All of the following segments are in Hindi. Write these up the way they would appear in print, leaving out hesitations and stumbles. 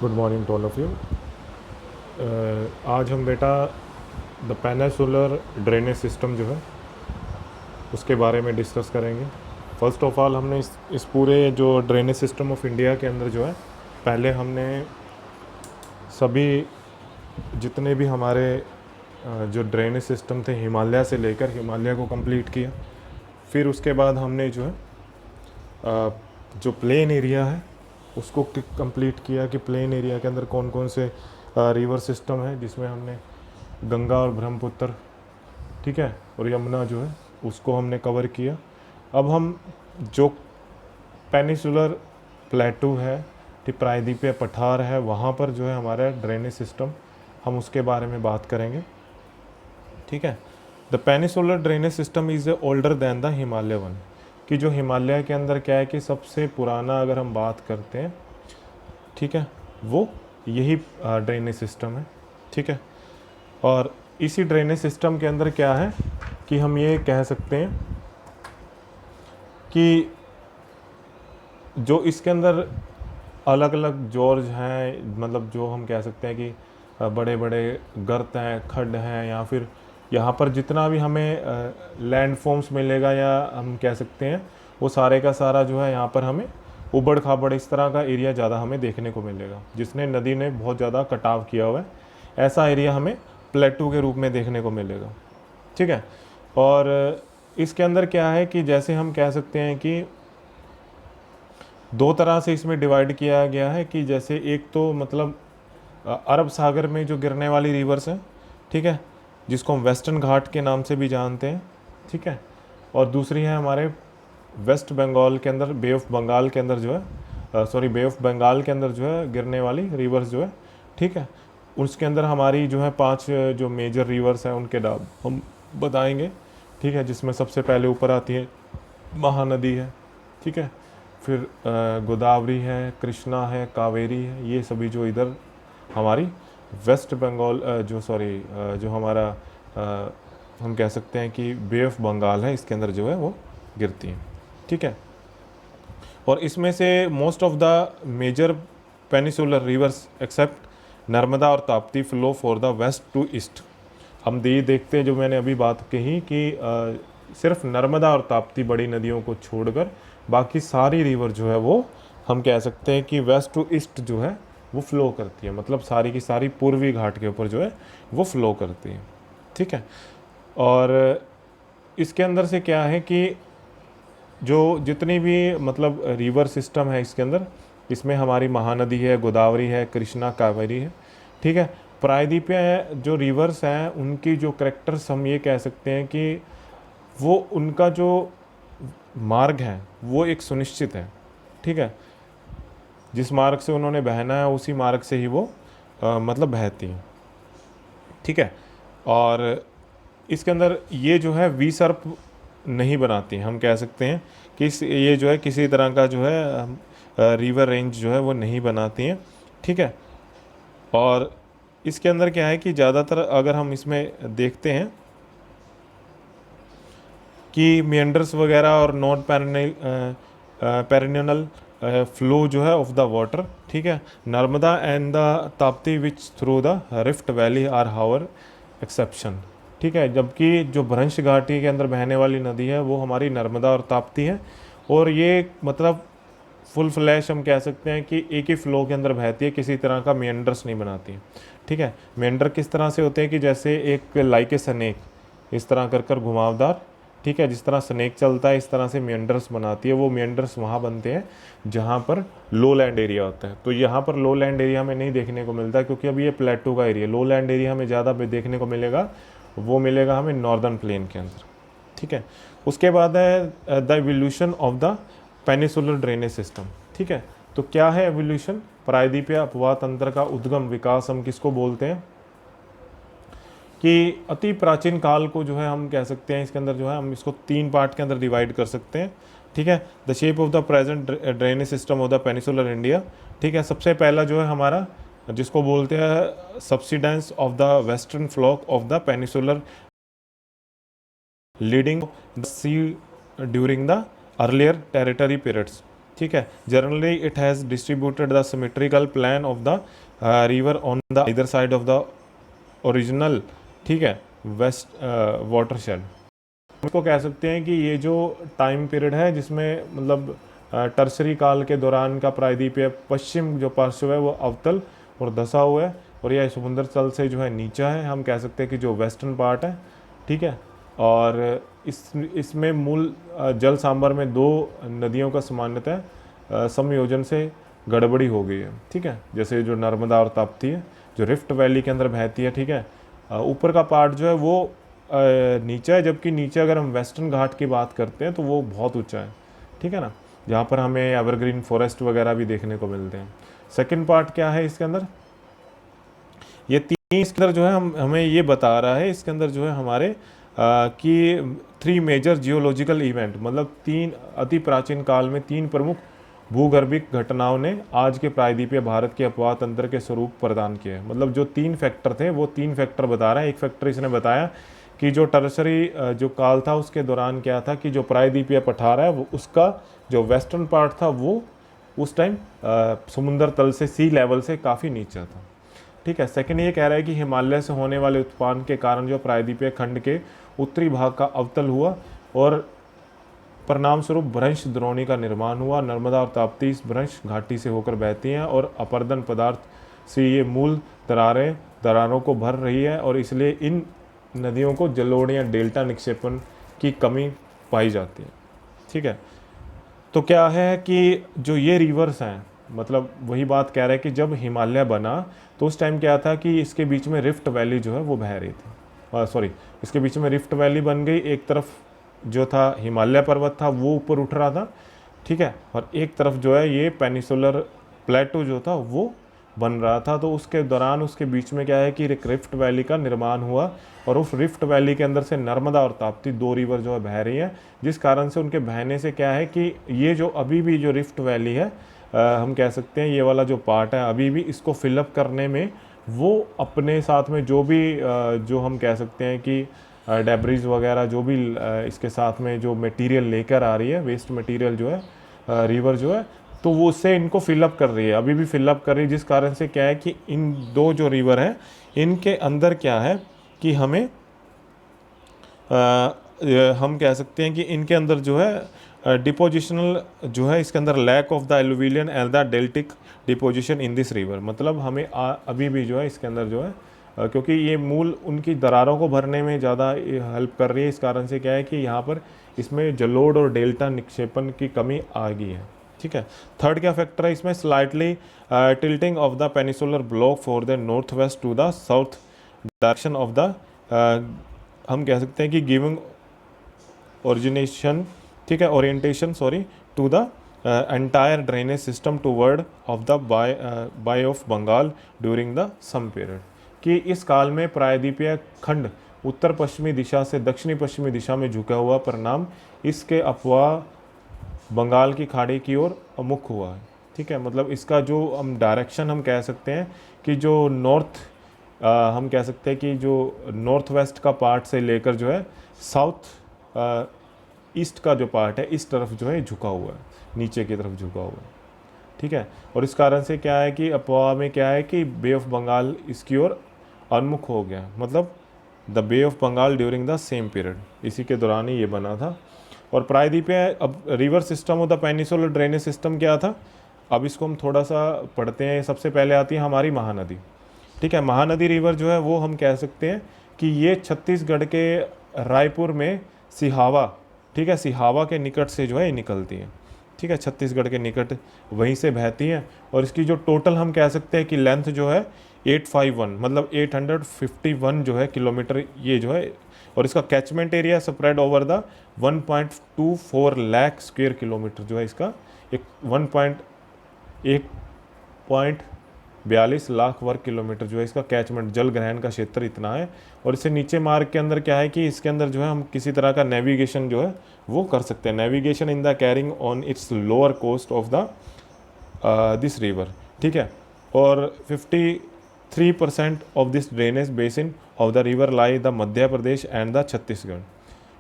Good morning to all of you. आज हम बेटा द पेनिसुलर ड्रेनेज सिस्टम जो है उसके बारे में डिस्कस करेंगे। फर्स्ट ऑफ ऑल हमने इस पूरे जो ड्रेनेज सिस्टम ऑफ इंडिया के अंदर जो है, पहले हमने सभी जितने भी हमारे जो ड्रेनेज सिस्टम थे हिमालय से लेकर हिमालय को कंप्लीट किया। फिर उसके बाद हमने जो है जो प्लेन एरिया है उसको कंप्लीट किया कि प्लेन एरिया के अंदर कौन कौन से रिवर सिस्टम है, जिसमें हमने गंगा और ब्रह्मपुत्र, ठीक है, और यमुना जो है उसको हमने कवर किया। अब हम जो पेनिसुलर प्लेटू है, प्रायद्वीपीय पठार है, वहाँ पर जो है हमारा ड्रेनेज सिस्टम, हम उसके बारे में बात करेंगे। ठीक है। The peninsular drainage system is older than the Himalaya one, कि जो हिमालय के अंदर क्या है कि सबसे पुराना अगर हम बात करते हैं, ठीक है, वो यही ड्रेनेज सिस्टम है। ठीक है। और इसी ड्रेनेज सिस्टम के अंदर क्या है कि हम ये कह सकते हैं कि जो इसके अंदर अलग अलग जॉर्ज हैं, मतलब जो हम कह सकते हैं कि बड़े बड़े गर्त हैं, खड्ड हैं, या फिर यहाँ पर जितना भी हमें लैंड फॉर्म्स मिलेगा, या हम कह सकते हैं वो सारे का सारा जो है यहाँ पर हमें उबड़ खाबड़ इस तरह का एरिया ज़्यादा हमें देखने को मिलेगा, जिसने नदी ने बहुत ज़्यादा कटाव किया हुआ है, ऐसा एरिया हमें प्लेटू के रूप में देखने को मिलेगा। ठीक है। और इसके अंदर क्या है कि जैसे हम कह सकते हैं कि दो तरह से इसमें डिवाइड किया गया है, कि जैसे एक तो मतलब अरब सागर में जो गिरने वाली रिवर्स हैं, ठीक है, जिसको हम वेस्टर्न घाट के नाम से भी जानते हैं। ठीक है। और दूसरी है हमारे वेस्ट बंगाल के अंदर, बे ऑफ बंगाल के अंदर जो है, बे ऑफ बंगाल के अंदर जो है गिरने वाली रिवर्स जो है। ठीक है। उसके अंदर हमारी जो है 5 जो मेजर रिवर्स हैं उनके नाम हम बताएंगे। ठीक है। जिसमें सबसे पहले ऊपर आती है महानदी है। ठीक है। फिर गोदावरी है, कृष्णा है, कावेरी है, ये सभी जो इधर हमारी वेस्ट बंगाल जो हमारा हम कह सकते हैं कि बे ऑफ बंगाल है, इसके अंदर जो है वो गिरती हैं। ठीक है। और इसमें से most of the major peninsular rivers except Narmada और Tapti flow for the west to east. हम देखते हैं जो मैंने अभी बात कही कि सिर्फ नर्मदा और ताप्ती बड़ी नदियों को छोड़कर बाकी सारी रिवर जो है वो हम कह सकते हैं कि वेस्ट टू ईस्ट जो है वो फ्लो करती है, मतलब सारी की सारी पूर्वी घाट के ऊपर जो है वो फ्लो करती है। ठीक है। और इसके अंदर से क्या है कि जो जितनी भी मतलब रिवर सिस्टम है इसके अंदर, इसमें हमारी महानदी है, गोदावरी है, कृष्णा, कावेरी है। ठीक है। प्रायद्वीपीय जो रिवर्स हैं उनकी जो करेक्टर्स हम ये कह सकते हैं कि वो उनका जो मार्ग है वो एक सुनिश्चित है। ठीक है। जिस मार्ग से उन्होंने बहना है उसी मार्ग से ही वो मतलब बहती हैं। ठीक है। और इसके अंदर ये जो है वी सर्प नहीं बनाती हैं, हम कह सकते हैं कि ये जो है किसी तरह का जो है रिवर रेंज जो है वो नहीं बनाती हैं। ठीक है। और इसके अंदर क्या है कि ज़्यादातर अगर हम इसमें देखते हैं कि मेंडर्स वगैरह और नॉन पेरिनियल फ्लो जो है ऑफ द वाटर, ठीक है, Narmada and the Tapti which through the rift valley are however exception. ठीक है। जबकि जो भ्रंश घाटी के अंदर बहने वाली नदी है वो हमारी नर्मदा और ताप्ती है, और ये मतलब फुल फ्लैश हम कह सकते हैं कि एक ही फ्लो के अंदर बहती है, किसी तरह का मेंडर्स नहीं बनाती है। ठीक है। मेंडर किस तरह से होते हैं कि जैसे एक लाइक ए स्नेक, इस तरह कर कर घुमावदार, ठीक है, जिस तरह स्नेक चलता है इस तरह से मेंडर्स बनाती है। वो मेंडर्स वहाँ बनते हैं जहाँ पर लो लैंड एरिया होता है। तो यहाँ पर लो लैंड एरिया में नहीं देखने को मिलता, क्योंकि अभी ये प्लेटू का एरिया, लो लैंड एरिया हमें ज़्यादा देखने को मिलेगा, वो मिलेगा हमें नॉर्दर्न प्लेन के अंदर। ठीक है। उसके बाद है the evolution of the peninsular drainage system. ठीक है। तो क्या है एवोल्यूशन? प्रायद्वीपीय अपवाह तंत्र का उद्गम विकास हम किसको बोलते हैं? कि अति प्राचीन काल को जो है हम कह सकते हैं, इसके अंदर जो है हम इसको 3 पार्ट के अंदर डिवाइड कर सकते हैं। ठीक है। The shape of the present drainage system of the peninsular India. ठीक है। सबसे पहला जो है हमारा, जिसको बोलते हैं subsidence of the western flank of the peninsular leading the sea during the earlier tertiary periods. ठीक है। Generally it has distributed the symmetrical plan of the river on the either side of the original, ठीक है, वेस्ट वाटरशेड। इसको कह सकते हैं कि ये जो टाइम पीरियड है जिसमें मतलब टर्सरी काल के दौरान का प्रायद्वीपीय पश्चिम जो पार्श्व है वो अवतल और धंसा हुआ है, और यह समुद्र तल से जो है नीचा है, हम कह सकते हैं कि जो वेस्टर्न पार्ट है, ठीक है। और इसमें मूल जल सांबर में दो नदियों का सामान्यतः संयोजन से गड़बड़ी हो गई है, ठीक है। जैसे जो नर्मदा और ताप्ती है जो रिफ्ट वैली के अंदर बहती है, ठीक है। ऊपर का पार्ट जो है वो नीचा है, जबकि नीचे अगर हम वेस्टर्न घाट की बात करते हैं तो वो बहुत ऊंचा है, ठीक है ना, जहाँ पर हमें एवरग्रीन फॉरेस्ट वगैरह भी देखने को मिलते हैं। सेकंड पार्ट क्या है इसके अंदर, ये तीन इसके अंदर जो है हमें ये बता रहा है इसके अंदर जो है हमारे कि 3 मेजर जियोलॉजिकल इवेंट, मतलब 3 अति प्राचीन काल में 3 प्रमुख भूगर्भिक घटनाओं ने आज के प्रायद्वीपीय भारत के अपवाह तंत्र के स्वरूप प्रदान किए। मतलब जो 3 फैक्टर थे वो 3 फैक्टर बता रहे हैं। एक फैक्टर इसने बताया कि जो टर्सरी जो काल था उसके दौरान क्या था कि जो प्रायद्वीपीय पठार है वो उसका जो वेस्टर्न पार्ट था वो उस टाइम समुद्र तल से सी लेवल से काफ़ी नीचा था, ठीक है। सेकंड ये कह रहा है कि हिमालय से होने वाले उत्पादन के कारण जो प्रायद्वीपीय खंड के उत्तरी भाग का अवतल हुआ और परिणाम स्वरूप भ्रंश द्रोणी का निर्माण हुआ। नर्मदा और ताप्ती इस भ्रंश घाटी से होकर बहती हैं और अपर्दन पदार्थ से ये मूल दरारों को भर रही है, और इसलिए इन नदियों को जलोढ़ या डेल्टा निक्षेपण की कमी पाई जाती है, ठीक है। तो क्या है कि जो ये रिवर्स हैं, मतलब वही बात कह रहा है कि जब हिमालय बना तो उस टाइम क्या था कि इसके बीच में रिफ्ट वैली जो है वो बह रही थी, सॉरी इसके बीच में रिफ्ट वैली बन गई। एक तरफ जो था हिमालय पर्वत था वो ऊपर उठ रहा था, ठीक है, और एक तरफ जो है ये पेनिसुलर प्लेटो जो था वो बन रहा था। तो उसके दौरान उसके बीच में क्या है कि एक रिफ्ट वैली का निर्माण हुआ, और उस रिफ्ट वैली के अंदर से नर्मदा और ताप्ती 2 रिवर जो है बह रही हैं, जिस कारण से उनके बहने से क्या है कि ये जो अभी भी जो रिफ्ट वैली है हम कह सकते हैं ये वाला जो पार्ट है अभी भी इसको फिलअप करने में वो अपने साथ में जो भी जो हम कह सकते हैं कि डेब्रिज वगैरह जो भी इसके साथ में जो मटेरियल लेकर आ रही है, वेस्ट मटेरियल जो है रिवर जो है, तो वो उससे इनको फिलअप कर रही है, अभी भी फिलअप कर रही है। जिस कारण से क्या है कि इन 2 जो रिवर हैं इनके अंदर क्या है कि हमें हम कह सकते हैं कि इनके अंदर जो है डिपोजिशनल जो है इसके अंदर lack of the alluvial and the deltaic deposition in this river, मतलब हमें अभी भी जो है इसके अंदर जो है क्योंकि ये मूल उनकी दरारों को भरने में ज़्यादा हेल्प कर रही है, इस कारण से क्या है कि यहाँ पर इसमें जलोढ़ और डेल्टा निक्षेपण की कमी आ गई है, ठीक है। थर्ड क्या फैक्टर है इसमें, slightly tilting of the peninsular block for the north west to the south direction of the हम कह सकते हैं कि गिविंग ओरिजिनेशन, ठीक है, orientation sorry to the entire drainage system toward of the bay of Bengal during the same period, कि इस काल में प्रायद्वीपीय खंड उत्तर पश्चिमी दिशा से दक्षिणी पश्चिमी दिशा में झुका हुआ, परिणाम इसके अपवाह बंगाल की खाड़ी की ओर मुख हुआ है, ठीक है। मतलब इसका जो हम डायरेक्शन हम कह सकते हैं कि जो नॉर्थ हम कह सकते हैं कि जो नॉर्थ वेस्ट का पार्ट से लेकर जो है साउथ ईस्ट का जो पार्ट है इस तरफ जो है झुका हुआ है, नीचे की तरफ झुका हुआ है, ठीक है। और इस कारण से क्या है कि अपवा में क्या है कि बे ऑफ बंगाल इसकी ओर उन्मुख हो गया, मतलब the bay of Bengal during the same period, इसी के दौरान ही ये बना था। और प्रायद्वीपीय अब river system of the peninsular drainage system क्या था, अब इसको हम थोड़ा सा पढ़ते हैं। सबसे पहले आती है हमारी महानदी, ठीक है। महानदी रिवर जो है वो हम कह सकते हैं कि ये छत्तीसगढ़ के रायपुर में सिहावा, ठीक है, सिहावा के निकट से जो है ये निकलती है, ठीक है, छत्तीसगढ़ के निकट वहीं से बहती हैं। और इसकी जो टोटल हम कह सकते हैं कि लेंथ जो है 851 मतलब 851 जो है किलोमीटर ये जो है, और इसका catchment area spread over the 1.24 lakh square kilometre जो है इसका एक 1.42 लाख वर्ग किलोमीटर जो है इसका कैचमेंट जल ग्रहण का क्षेत्र इतना है। और इससे नीचे मार्ग के अंदर क्या है कि इसके अंदर जो है हम किसी तरह का नेविगेशन जो है वो कर सकते हैं, navigation in the carrying on its lower कोस्ट ऑफ द दिस रिवर, ठीक है। और 53% of this drainage basin of the river lie the Madhya Pradesh and the Chhattisgarh,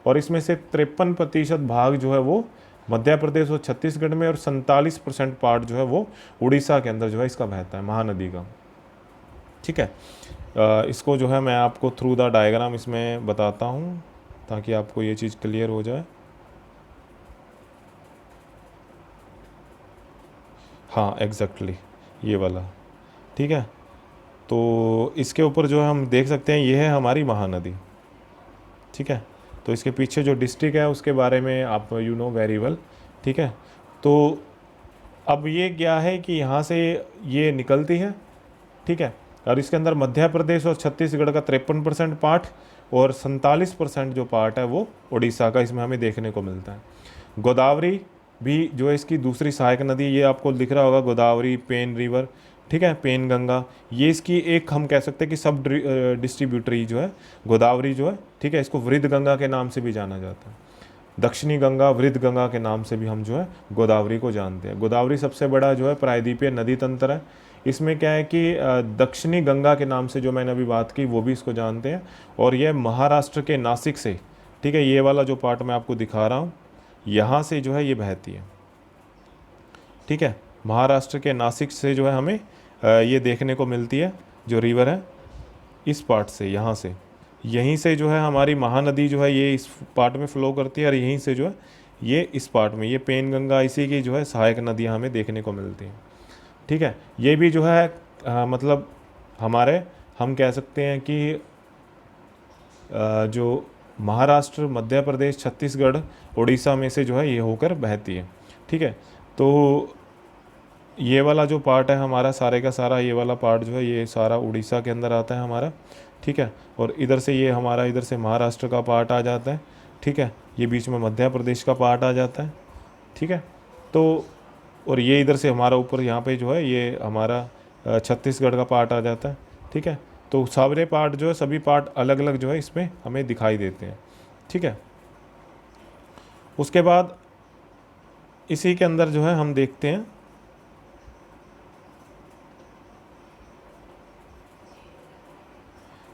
और इसमें से 53% भाग जो है वो मध्य प्रदेश और छत्तीसगढ़ में, और 47% पार्ट जो है वो उड़ीसा के अंदर जो है इसका बहता है महानदी का। ठीक है, इसको जो है मैं आपको थ्रू द डायग्राम इसमें बताता हूँ ताकि आपको ये चीज़ क्लियर हो जाए। हाँ एग्जैक्टली ये वाला। ठीक है, तो इसके ऊपर जो है हम देख सकते हैं ये है हमारी महानदी। ठीक है, तो इसके पीछे जो डिस्ट्रिक्ट है उसके बारे में आप यू नो वेरी वेल। ठीक है, तो अब ये क्या है कि यहाँ से ये निकलती है। ठीक है, और इसके अंदर मध्य प्रदेश और छत्तीसगढ़ का 53% पार्ट और 47% जो पार्ट है वो उड़ीसा का इसमें हमें देखने को मिलता है। गोदावरी भी जो है इसकी दूसरी सहायक नदी, ये आपको दिख रहा होगा गोदावरी, पेन रिवर, ठीक है, पेन गंगा, ये इसकी एक हम कह सकते हैं कि सब डिस्ट्रीब्यूटरी जो है गोदावरी जो है। ठीक है, इसको वृद्ध गंगा के नाम से भी जाना जाता है, दक्षिणी गंगा, वृद्ध गंगा के नाम से भी हम जो है गोदावरी को जानते हैं। गोदावरी सबसे बड़ा जो है प्रायद्वीपीय नदी तंत्र है। इसमें क्या है कि दक्षिणी गंगा के नाम से जो मैंने अभी बात की वो भी इसको जानते हैं, और यह महाराष्ट्र के नासिक से, ठीक है, ये वाला जो पार्ट मैं आपको दिखा रहा हूँ यहाँ से जो है ये बहती है। ठीक है, महाराष्ट्र के नासिक से जो है हमें ये देखने को मिलती है जो रिवर है, इस पार्ट से, यहाँ से, यहीं से जो है हमारी महानदी जो है ये इस पार्ट में फ्लो करती है, और यहीं से जो है ये इस पार्ट में, ये पेन गंगा इसी की जो है सहायक नदियाँ हमें देखने को मिलती हैं। ठीक है, ये भी जो है मतलब हमारे हम कह सकते हैं कि जो महाराष्ट्र, मध्य प्रदेश, छत्तीसगढ़, उड़ीसा में से जो है ये होकर बहती है। ठीक है, तो ये वाला जो पार्ट है हमारा सारे का सारा, ये वाला पार्ट जो है ये सारा उड़ीसा के अंदर आता है हमारा। ठीक है, और इधर से ये हमारा इधर से महाराष्ट्र का पार्ट आ जाता है। ठीक है, ये बीच में मध्य प्रदेश का पार्ट आ जाता है। ठीक है, तो और ये इधर से हमारा ऊपर यहाँ पे जो है ये हमारा छत्तीसगढ़ का पार्ट आ जाता है। ठीक है, तो सारे पार्ट जो है सभी पार्ट अलग अलग जो है इसमें हमें दिखाई देते हैं। ठीक है, उसके बाद इसी के अंदर जो है हम देखते हैं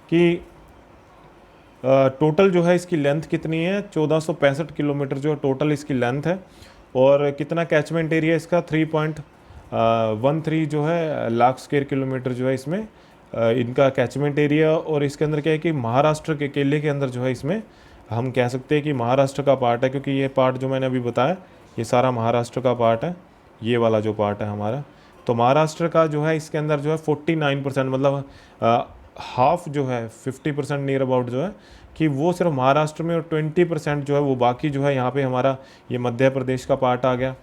कि टोटल जो है इसकी लेंथ कितनी है, 1465 किलोमीटर जो है टोटल इसकी लेंथ है, और कितना कैचमेंट एरिया इसका 3.13 जो है लाख स्क्वायर किलोमीटर जो है इसमें इनका कैचमेंट एरिया। और इसके अंदर क्या है कि महाराष्ट्र के केले के अंदर जो है इसमें हम कह सकते हैं कि महाराष्ट्र का पार्ट है, क्योंकि ये पार्ट जो मैंने अभी बताया ये सारा महाराष्ट्र का पार्ट है, ये वाला जो पार्ट है हमारा। तो महाराष्ट्र का जो है इसके अंदर जो है 49% मतलब हाफ जो है 50% नियर अबाउट जो है कि वो सिर्फ महाराष्ट्र में, और 20% जो है वो बाकी जो है यहाँ पे हमारा ये मध्य प्रदेश का पार्ट आ गया।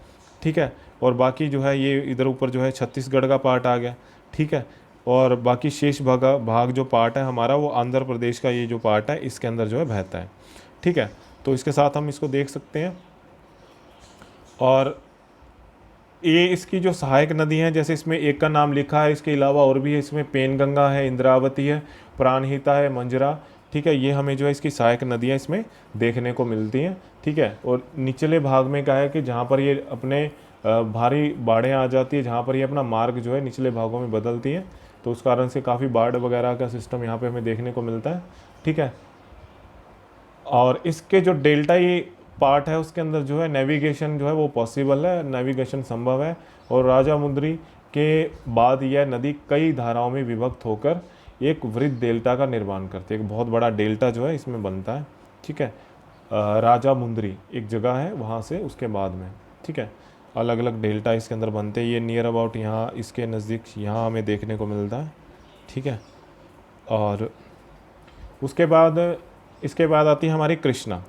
ठीक है, और बाकी जो है ये इधर ऊपर जो है छत्तीसगढ़ का पार्ट आ गया। ठीक है, और बाकी शेष भाग जो पार्ट है हमारा वो आंध्र प्रदेश का ये जो पार्ट है इसके अंदर जो है बहता है। ठीक है, तो इसके साथ हम इसको देख सकते हैं। और ये इसकी जो सहायक नदी हैं, जैसे इसमें एक का नाम लिखा है, इसके अलावा और भी है, इसमें पेन गंगा है, इंद्रावती है, प्राणहिता है, मंजरा। ठीक है, ये हमें जो है इसकी सहायक नदियाँ इसमें देखने को मिलती हैं। ठीक है, और निचले भाग में क्या है कि जहाँ पर ये अपने भारी बाढ़ें आ जाती है, जहाँ पर ये अपना मार्ग जो है निचले भागों में बदलती हैं, तो उस कारण से काफ़ी बाढ़ वगैरह का सिस्टम यहाँ पे हमें देखने को मिलता है। ठीक है, और इसके जो डेल्टा ये पार्ट है उसके अंदर जो है नेविगेशन जो है वो पॉसिबल है, नेविगेशन संभव है। और राजामुंद्री के बाद यह नदी कई धाराओं में विभक्त होकर एक वृहद डेल्टा का निर्माण करती है, एक बहुत बड़ा डेल्टा जो है इसमें बनता है। ठीक है, राजामुंद्री एक जगह है वहाँ से उसके बाद में। ठीक है, अलग अलग डेल्टा इसके अंदर बनते हैं, ये नियर अबाउट यहाँ इसके नज़दीक यहाँ हमें देखने को मिलता है। ठीक है, और उसके बाद इसके बाद आती है हमारी कृष्णा,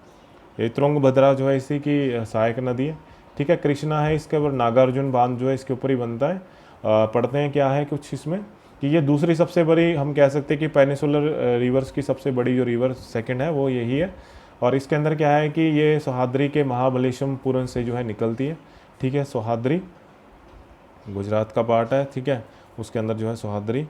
ये तुंगभद्रा जो है इसी की सहायक नदी है। ठीक है, कृष्णा है, इसके ऊपर नागार्जुन बांध जो है इसके ऊपर ही बनता है। पढ़ते हैं क्या है कुछ इसमें कि ये दूसरी सबसे बड़ी, हम कह सकते हैं कि पेनिसुलर रिवर्स की सबसे बड़ी जो रिवर सेकंड है वो यही है। और इसके अंदर क्या है कि ये सौहाद्री के महाबलेश्वरपुरम से जो है निकलती है। ठीक है, सौहाद्री गुजरात का पार्ट है। ठीक है, उसके अंदर जो है सौहाद्री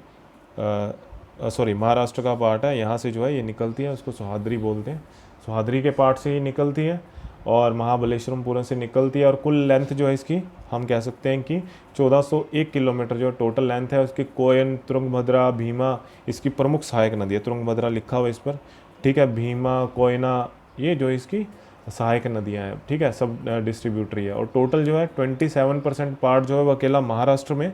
सॉरी महाराष्ट्र का पार्ट है, यहाँ से जो है ये निकलती है, उसको सौहाद्री बोलते हैं। सौहाद्री के पार्ट से ही निकलती है और महाबलेश्वरपुरम से निकलती है, और कुल लेंथ जो है इसकी हम कह सकते हैं कि 1401 किलोमीटर जो टोटल लेंथ है उसकी। कोयन, तुंगभद्रा, भीमा इसकी प्रमुख सहायक नदी है, तुंगभद्रा लिखा हुआ इस पर। ठीक है, भीमा, कोयना ये जो इसकी सहायक नदियाँ हैं, ठीक है, सब डिस्ट्रीब्यूटरी है। और टोटल जो है 27% पार्ट जो है वो अकेला महाराष्ट्र में,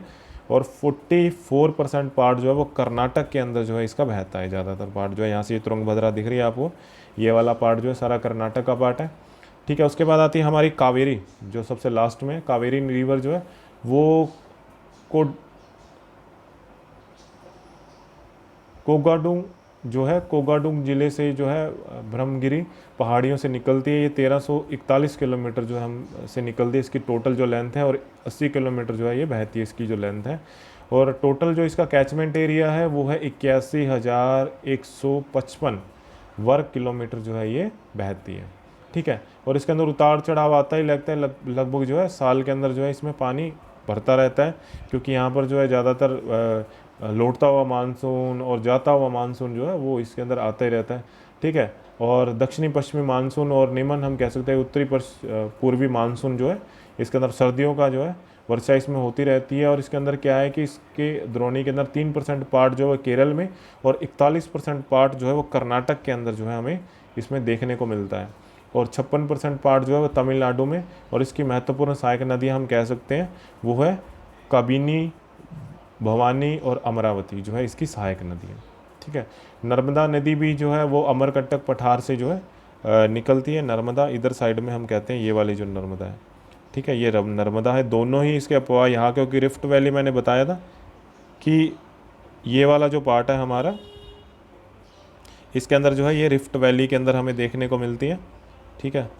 और 44% पार्ट जो है वो कर्नाटक के अंदर जो है इसका बहता है। ज़्यादातर पार्ट जो है, यहाँ से ये तुंगभद्रा दिख रही है आपको, ये वाला पार्ट जो है सारा कर्नाटक का पार्ट है, ठीक है। उसके बाद आती है हमारी कावेरी, जो सबसे लास्ट में कावेरी रिवर जो है वो को कोगाडुंग जो है, कोगाडुंग ज़िले से जो है ब्रह्मगिरी पहाड़ियों से निकलती है। ये 1341 किलोमीटर जो है हम से निकलती है, इसकी टोटल जो लेंथ है, और 80 किलोमीटर जो है ये बहती है, इसकी जो लेंथ है। और टोटल जो इसका कैचमेंट एरिया है वो है 81,155 वर्ग किलोमीटर जो है ये बहती है, ठीक है। और इसके अंदर उतार चढ़ाव आता ही लगता है, लगभग जो है साल के अंदर जो है इसमें पानी भरता रहता है, क्योंकि यहाँ पर जो है ज़्यादातर लौटता हुआ मानसून और जाता हुआ मानसून जो है वो इसके अंदर आता ही रहता है, ठीक है। और दक्षिणी पश्चिमी मानसून और निमन हम कह सकते हैं उत्तरी पूर्वी मानसून जो है इसके अंदर सर्दियों का जो है वर्षा इसमें होती रहती है। और इसके अंदर क्या है कि इसके द्रोणी के अंदर 3% पार्ट जो है केरल में, और 41% पार्ट जो है वो कर्नाटक के अंदर जो है हमें इसमें देखने को मिलता है, और 56% पार्ट जो है वो तमिलनाडु में। और इसकी महत्वपूर्ण सहायक नदियाँ हम कह सकते हैं वो है काबिनी, भवानी और अमरावती जो है इसकी सहायक नदी है, ठीक है। नर्मदा नदी भी जो है वो अमरकंटक पठार से जो है निकलती है। नर्मदा इधर साइड में हम कहते हैं ये वाली जो नर्मदा है, ठीक है, ये नर्मदा है। दोनों ही इसके अपवाह यहाँ, क्योंकि रिफ्ट वैली मैंने बताया था कि ये वाला जो पार्ट है हमारा, इसके अंदर जो है ये रिफ्ट वैली के अंदर हमें देखने को मिलती है, ठीक है।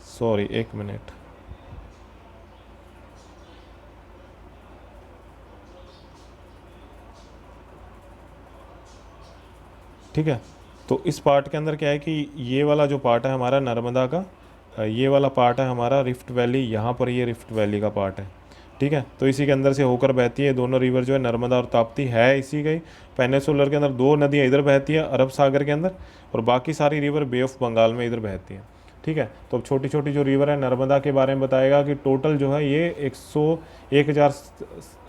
सॉरी, एक मिनट, ठीक है। तो इस पार्ट के अंदर क्या है कि ये वाला जो पार्ट है हमारा नर्मदा का, ये वाला पार्ट है हमारा रिफ्ट वैली, यहाँ पर ये रिफ्ट वैली का पार्ट है, ठीक है। तो इसी के अंदर से होकर बहती है। दोनों रिवर जो है नर्मदा और ताप्ती है इसी का ही। पेनिसुलर के अंदर 2 नदियाँ इधर बहती है अरब सागर के अंदर, और बाकी सारी रिवर बे ऑफ बंगाल में इधर बहती है, ठीक है। तो अब छोटी छोटी जो रिवर है नर्मदा के बारे में बताएगा कि टोटल जो है ये 101,000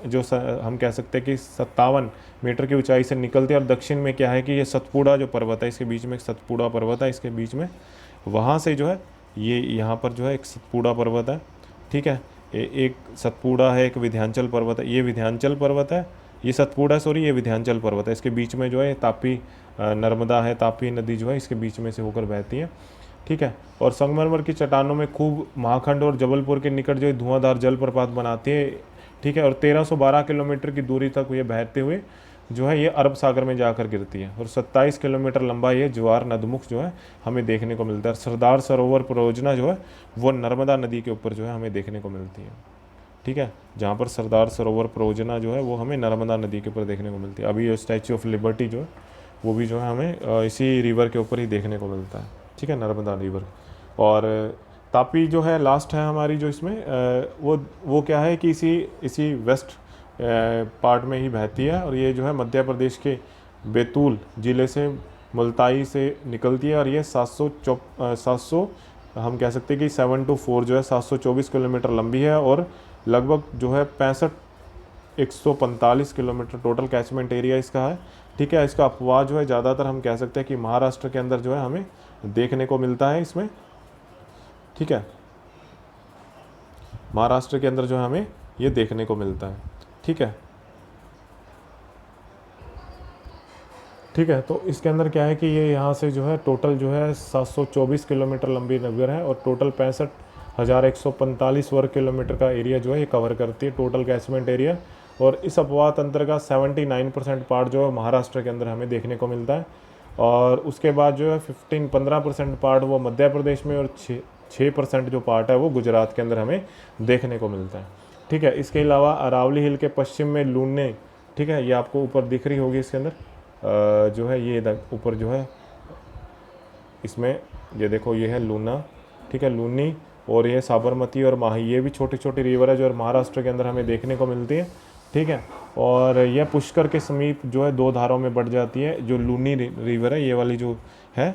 जो हम कह सकते हैं कि 57 मीटर की ऊंचाई से निकलती है। और दक्षिण में क्या है कि ये सतपुड़ा जो पर्वत है, इसके बीच में एक सतपुड़ा पर्वत है, इसके बीच में वहाँ से जो है ये यहाँ पर जो है एक सतपुड़ा पर्वत है, ठीक है। एक सतपुड़ा है, एक विंध्याचल पर्वत है, ये विंध्याचल पर्वत है, ये सतपुड़ा सॉरी ये विंध्याचल पर्वत है। इसके बीच में जो है तापी नर्मदा है, तापी नदी जो है इसके बीच में से होकर बहती है, ठीक है। और संगमरमर की चट्टानों में खूब महाखंड और जबलपुर के निकट जो है धुआंधार जलप्रपात बनाती है, ठीक है। और 1312 किलोमीटर की दूरी तक ये बहते हुए जो है ये अरब सागर में जाकर गिरती है। और 27 किलोमीटर लंबा ये ज्वार नदमुख जो है हमें देखने को मिलता है। सरदार सरोवर परियोजना जो है वो नर्मदा नदी के ऊपर जो है हमें देखने को मिलती है, ठीक है। जहाँ पर सरदार सरोवर परियोजना जो है वो हमें नर्मदा नदी के ऊपर देखने को मिलती है। अभी ये स्टैच्यू ऑफ लिबर्टी जो है वो भी जो है हमें इसी रिवर के ऊपर ही देखने को मिलता है, ठीक है, नर्मदा रिवर। और तापी जो है लास्ट है हमारी जो इसमें वो क्या है कि इसी वेस्ट पार्ट में ही बहती है। और ये जो है मध्य प्रदेश के बैतूल ज़िले से मुल्ताई से निकलती है। और ये 700 हम कह सकते हैं कि 724 जो है 724 किलोमीटर लंबी है, और लगभग जो है 145 किलोमीटर टोटल कैचमेंट एरिया इसका है, ठीक है। इसका अपवाह जो है ज़्यादातर हम कह सकते हैं कि महाराष्ट्र के अंदर जो है हमें देखने को मिलता है इसमें, ठीक है। महाराष्ट्र के अंदर जो है हमें ये देखने को मिलता है, ठीक है, ठीक है। तो इसके अंदर क्या है कि ये यहाँ से जो है टोटल जो है 724 किलोमीटर लंबी रिवर है, और टोटल 65,145 वर्ग किलोमीटर का एरिया जो है ये कवर करती है, टोटल कैचमेंट एरिया। और इस अपवाह तंत्र का 79% पार्ट जो है महाराष्ट्र के अंदर हमें देखने को मिलता है। और उसके बाद जो है 15% पार्ट वो मध्य प्रदेश में, और 6% जो पार्ट है वो गुजरात के अंदर हमें देखने को मिलता है, ठीक है। इसके अलावा अरावली हिल के पश्चिम में लूने, ठीक है, ये आपको ऊपर दिख रही होगी इसके अंदर जो है ये ऊपर जो है इसमें ये देखो ये है लूना, ठीक है, लूनी। और ये साबरमती और माही, ये भी छोटी छोटी रिवर है जो महाराष्ट्र के अंदर हमें देखने को मिलती है, ठीक है। और यह पुष्कर के समीप जो है 2 धाराओं में बढ़ जाती है। जो लूनी रिवर है ये वाली जो है,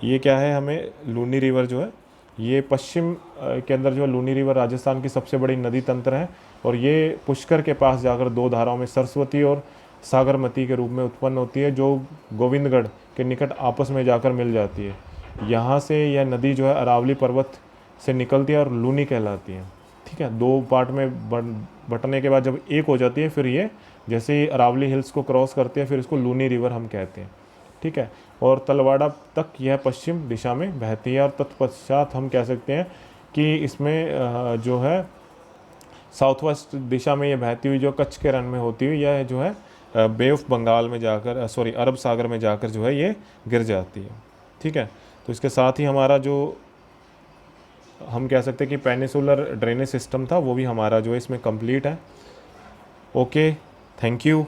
ये क्या है, हमें लूनी रिवर जो है ये पश्चिम के अंदर जो है लूनी रिवर राजस्थान की सबसे बड़ी नदी तंत्र है। और ये पुष्कर के पास जाकर 2 धाराओं में सरस्वती और सागरमती के रूप में उत्पन्न होती है, जो गोविंदगढ़ के निकट आपस में जाकर मिल जाती है। यहाँ से यह नदी जो है अरावली पर्वत से निकलती है और लूनी कहलाती है। ठीक है, दो पार्ट में बंटने के बाद जब एक हो जाती है, फिर ये जैसे ही अरावली हिल्स को क्रॉस करती है, फिर इसको लूनी रिवर हम कहते हैं। ठीक है, और तलवाड़ा तक यह पश्चिम दिशा में बहती है। और तत्पश्चात हम कह सकते हैं कि इसमें जो है साउथ वेस्ट दिशा में ये बहती हुई जो कच्छ के रन में होती हुई यह जो है बे ऑफ बंगाल में जाकर अरब सागर में जाकर जो है ये गिर जाती है। ठीक है, तो इसके साथ ही हमारा जो हम कह सकते हैं कि पेनिसुलर ड्रेनेज सिस्टम था वो भी हमारा जो है इसमें कंप्लीट है। Okay, thank you.